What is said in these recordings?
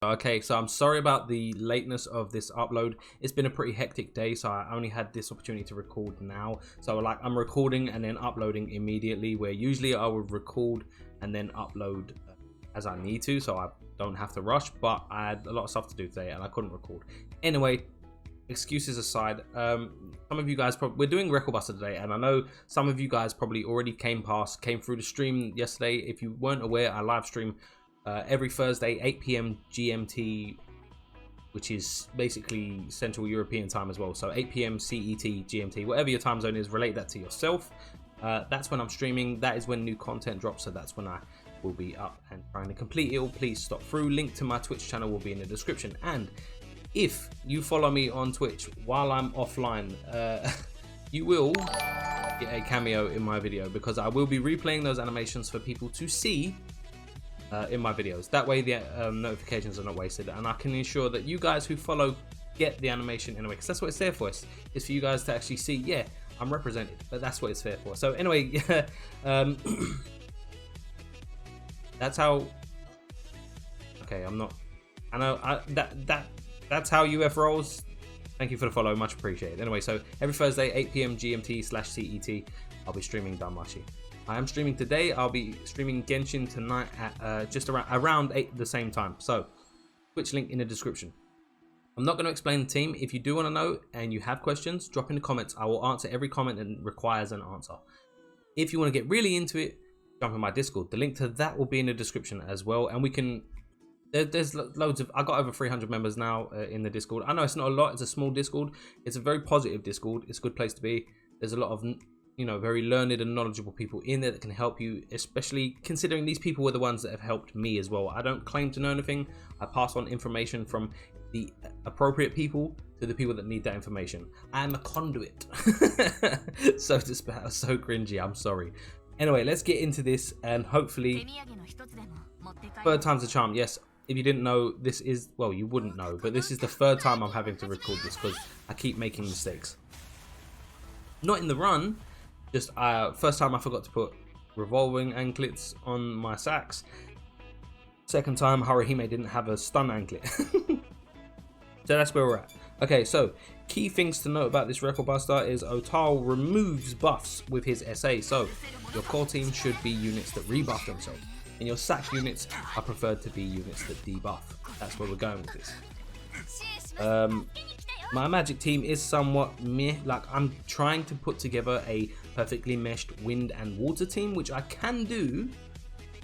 Okay, so I'm sorry about the lateness of this upload. It's been a pretty hectic day, so I only had this opportunity to record now. So like I'm recording and then uploading immediately, where usually I would record and then upload as I need to, so I don't have to rush. But I had a lot of stuff to do today and I couldn't record. Anyway, excuses aside, some of you guys we're doing Record Buster today, and I know some of you guys probably already came through the stream yesterday. If you weren't aware, I live stream every Thursday 8 p.m. GMT, which is basically Central European time as well, so 8 p.m. CET GMT, whatever your time zone is, relate that to yourself. That's when I'm streaming. That is when new content drops, so that's when I will be up and trying to complete it all. Please stop through. Link to my Twitch channel will be in the description, and if you follow me on Twitch while I'm offline, you will get a cameo in my video, because I will be replaying those animations for people to see in my videos. That way the notifications are not wasted, and I can ensure that you guys who follow get the animation anyway, because that's what it's there for. It's for you guys to actually see, yeah, I'm represented, but that's what it's there for. So anyway, that's how. Okay, I'm not. I know that's how UF rolls. Thank you for the follow, much appreciated. Anyway, so every Thursday 8 p.m. GMT/CET, I'll be streaming Danmachi. I am streaming today. I'll be streaming Genshin tonight at just around 8 at the same time. So, Twitch link in the description. I'm not going to explain the team. If you do want to know and you have questions, drop in the comments. I will answer every comment that requires an answer. If you want to get really into it, jump in my Discord. The link to that will be in the description as well. And we can... There's loads of... I got over 300 members now in the Discord. I know it's not a lot. It's a small Discord. It's a very positive Discord. It's a good place to be. There's a lot of... very learned and knowledgeable people in there that can help you, especially considering these people were the ones that have helped me as well. I don't claim to know anything. I pass on information from the appropriate people to the people that need that information. I'm a conduit. So cringy, I'm sorry. Anyway, let's get into this, and hopefully third time's a charm. Yes, if you didn't know, this is, well, you wouldn't know, but this is the third time I'm having to record this because I keep making mistakes. Not in the run, just first time I forgot to put revolving anklets on my sacks. Second time Haruhime didn't have a stun anklet. So that's where we're at. Okay, so key things to note about this Record Buster is Otao removes buffs with his SA. So your core team should be units that rebuff themselves, and your sack units are preferred to be units that debuff. That's where we're going with this. My magic team is somewhat meh. Like, I'm trying to put together a perfectly meshed wind and water team, which I can do.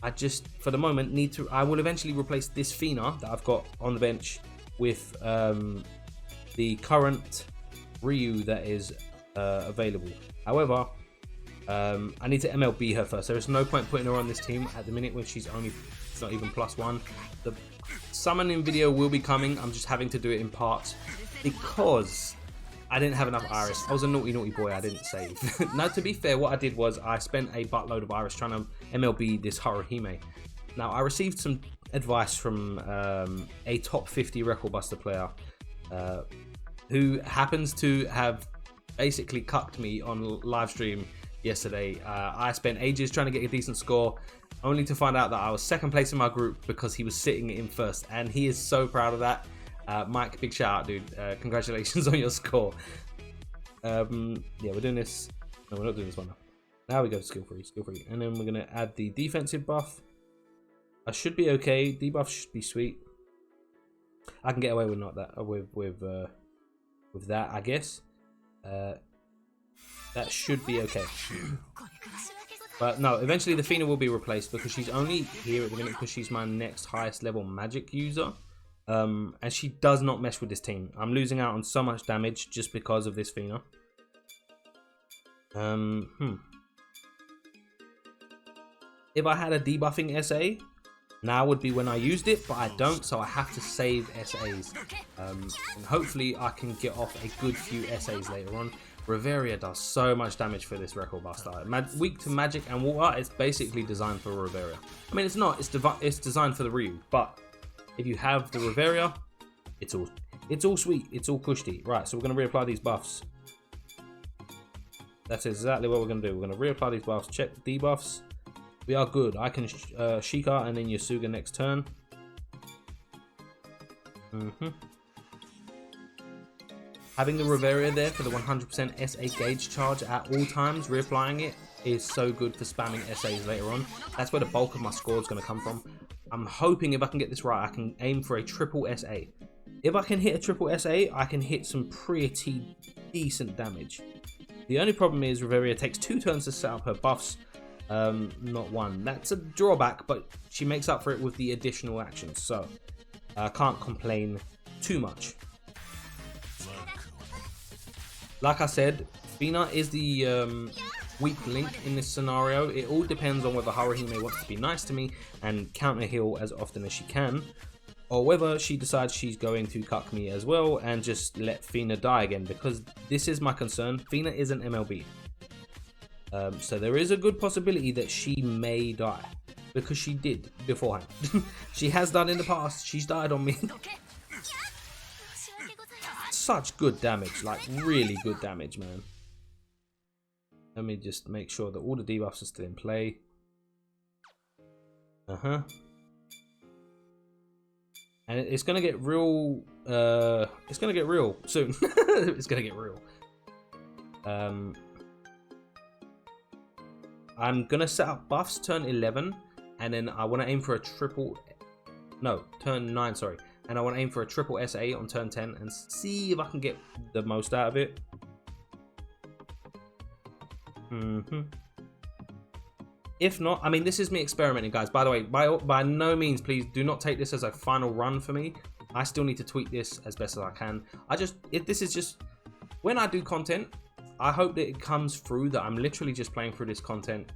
I just, for the moment, need to... I will eventually replace this Fina that I've got on the bench with the current Ryu that is available. However, I need to MLB her first. There is no point putting her on this team at the minute when she's not even +1. The summoning video will be coming. I'm just having to do it in parts because I didn't have enough Iris. I was a naughty boy. I didn't save. Now, to be fair, what I did was I spent a buttload of Iris trying to MLB this Haruhime. Now, I received some advice from a top 50 Record Buster player who happens to have basically cucked me on live stream yesterday. I spent ages trying to get a decent score, only to find out that I was second place in my group because he was sitting in first, and he is so proud of that. Mike, big shout out, dude. Congratulations on your score. Yeah, we're doing this. No, we're not doing this one now. Now we go to skill free, and then we're gonna add the defensive buff. I should be okay. Debuff should be sweet. I can get away with not that with that, I guess. That should be okay. But no, eventually the Fina will be replaced because she's only here at the minute because she's my next highest level magic user. And she does not mesh with this team. I'm losing out on so much damage just because of this Fina. If I had a debuffing SA, now would be when I used it, but I don't, so I have to save SAs. And hopefully I can get off a good few SAs later on. Riveria does so much damage for this Record Buster. Weak to magic and water. It's basically designed for Riveria. I mean, it's not. It's designed for the Ryu. But if you have the Riveria, it's all sweet. It's all cushy. Right. So we're gonna reapply these buffs. That's exactly what we're gonna do. We're gonna reapply these buffs. Check the debuffs. We are good. I can Shika and then Yasuga next turn. Having the Riveria there for the 100% SA gauge charge at all times, reapplying it, is so good for spamming SAs later on. That's where the bulk of my score is going to come from. I'm hoping if I can get this right, I can aim for a triple SA. If I can hit a triple SA, I can hit some pretty decent damage. The only problem is Riveria takes 2 turns to set up her buffs, not 1. That's a drawback, but she makes up for it with the additional actions, so I can't complain too much. Like I said, Fina is the weak link in this scenario. It all depends on whether Haruhime wants to be nice to me and counter heal as often as she can, or whether she decides she's going to cuck me as well and just let Fina die again, because this is my concern. Fina isn't MLB. So there is a good possibility that she may die, because she did beforehand. She has done in the past. She's died on me. Such good damage, like really good damage, man. Let me just make sure that all the debuffs are still in play. And it's gonna get real. It's gonna get real soon. It's gonna get real. I'm gonna set up buffs turn 11, and then I want to aim for a triple. No, turn 9. Sorry. And I want to aim for a triple SA on turn 10 and see if I can get the most out of it. If not, I mean, this is me experimenting, guys. By the way, by no means, please do not take this as a final run for me. I still need to tweak this as best as I can. This is just, when I do content, I hope that it comes through that I'm literally just playing through this content,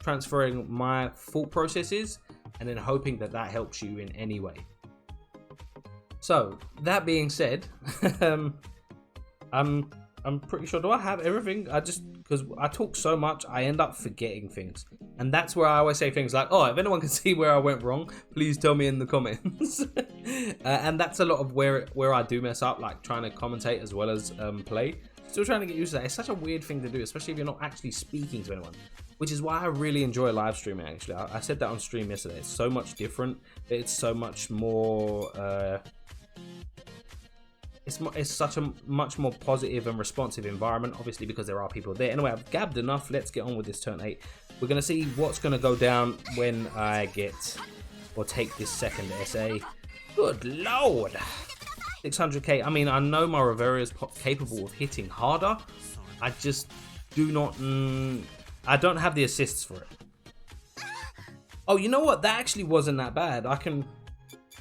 transferring my thought processes, and then hoping that that helps you in any way. So that being said, I'm pretty sure. Do I have everything? Because I talk so much, I end up forgetting things, and that's where I always say things like, "Oh, if anyone can see where I went wrong, please tell me in the comments." And that's a lot of where I do mess up, like trying to commentate as well as play. Still trying to get used to that. It's such a weird thing to do, especially if you're not actually speaking to anyone. Which is why I really enjoy live streaming. Actually, I said that on stream yesterday. It's so much different. It's so much more. It's such a much more positive and responsive environment, obviously, because there are people there. Anyway, I've gabbed enough. Let's get on with this turn 8. We're going to see what's going to go down when I get or take this second SA. Good lord. 600k. I mean, I know my Riveria is capable of hitting harder. I just do not... I don't have the assists for it. Oh, you know what? That actually wasn't that bad. I can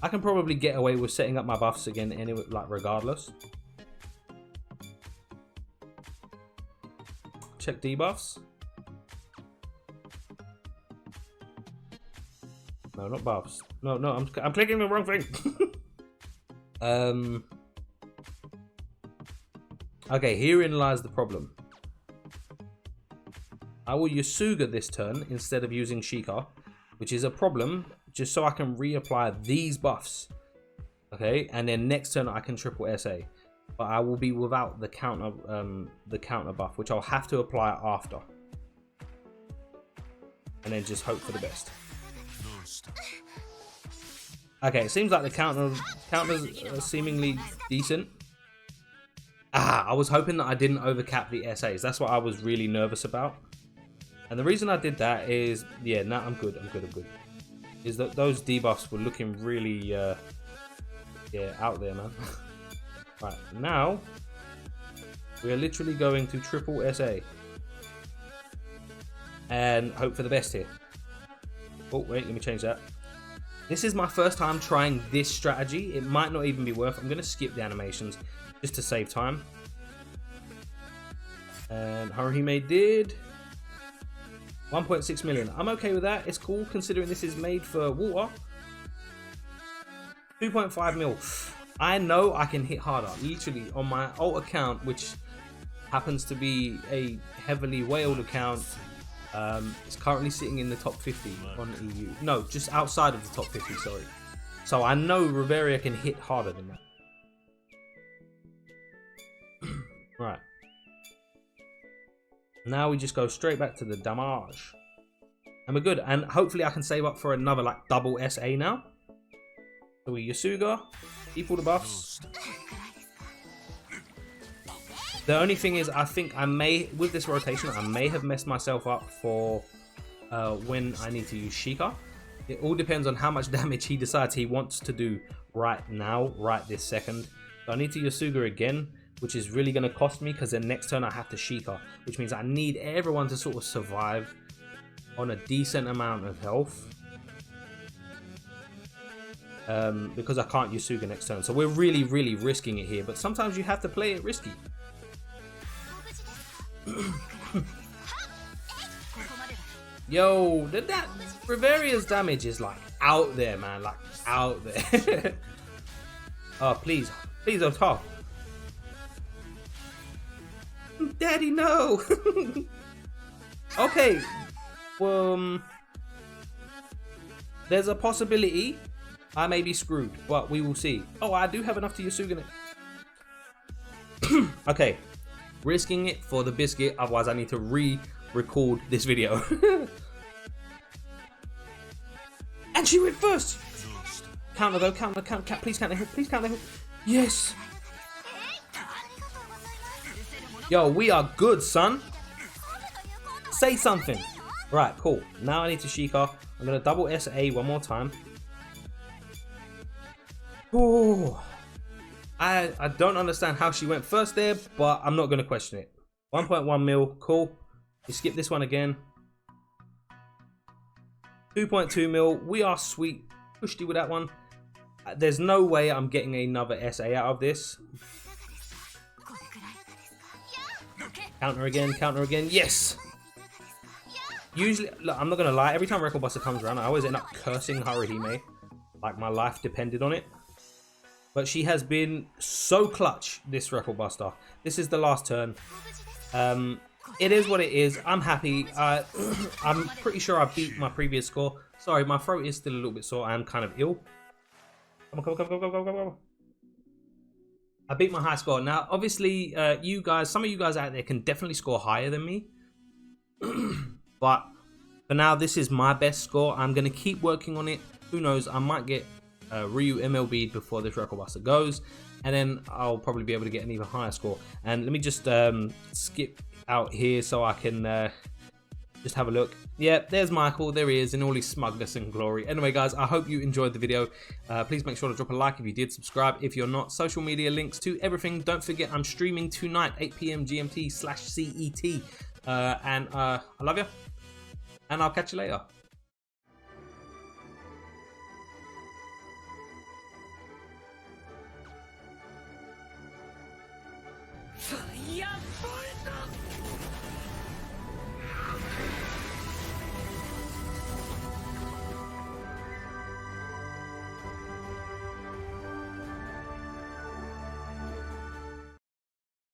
probably get away with setting up my buffs again anyway, like regardless. Check debuffs. No, not buffs. No, I'm clicking the wrong thing. Okay, herein lies the problem. I will Yasuga this turn instead of using Sheikah, which is a problem, just so I can reapply these buffs. Okay, and then next turn I can triple SA, but I will be without the counter buff, which I'll have to apply after, and then just hope for the best. Okay, it seems like the counters are seemingly decent. I was hoping that I didn't overcap the SAs. That's what I was really nervous about. And the reason I did that is, yeah, no, I'm good. Is that those debuffs were looking really, yeah, out there, man. Right, now we are literally going to triple SA and hope for the best here. Oh wait, let me change that. This is my first time trying this strategy. It might not even be worth. I'm going to skip the animations just to save time. And Haruhime did 1.6 million. I'm okay with that. It's cool considering this is made for water. 2.5 mil. I know I can hit harder. Literally on my alt account, which happens to be a heavily whaled account. It's currently sitting in the top 50 on EU. No, just outside of the top 50, sorry. So I know Riveria can hit harder than that. Right. Now we just go straight back to the damage. And we're good. And hopefully I can save up for another like double SA now. So we Yasuga, keep all the buffs. The only thing is, I think I may, with this rotation, I may have messed myself up for when I need to use Sheikah. It all depends on how much damage he decides he wants to do right now, right this second. So I need to Yasuga again, which is really going to cost me because then next turn I have to Sheikah, which means I need everyone to sort of survive on a decent amount of health. Because I can't Yasuga next turn. So we're really, really risking it here. But sometimes you have to play it risky. Yo, that Riveria's damage is like out there, man. Like out there. Oh, please. Please, oh, tough. Daddy, no. Okay. There's a possibility I may be screwed, but we will see. Oh, I do have enough to Yasuga it. Okay. Risking it for the biscuit, otherwise I need to re-record this video. And she went first! Counter though, counter, please counter hit, please counter hit. Yes! Yo, we are good, son. Say something. Right, cool. Now I need to Sheikah. I'm gonna double SA one more time. Ooh. I don't understand how she went first there, but I'm not going to question it. 1.1 mil, cool. We skip this one again. 2.2 mil, we are sweet. Pushed you with that one. There's no way I'm getting another SA out of this. Counter again, yes! Usually, look, I'm not going to lie, every time Record Buster comes around, I always end up cursing Haruhime. Like my life depended on it. But she has been so clutch, this Record Buster. This is the last turn. It is what it is. I'm happy. I'm pretty sure I beat my previous score. Sorry, my throat is still a little bit sore. I am kind of ill. Come on. I beat my high score. Now, obviously, you guys, some of you guys out there can definitely score higher than me. But for now, this is my best score. I'm going to keep working on it. Who knows? I might get Ryu MLB before this Record Buster goes, and then I'll probably be able to get an even higher score. And let me just skip out here so I can just have a look. Yeah, there's Michael. There he is in all his smugness and glory. Anyway, guys, I hope you enjoyed the video. Please make sure to drop a like if you did, subscribe if you're not. Social media links to everything. Don't forget, I'm streaming tonight, 8 PM GMT/CET. And I love you, and I'll catch you later. Yeah,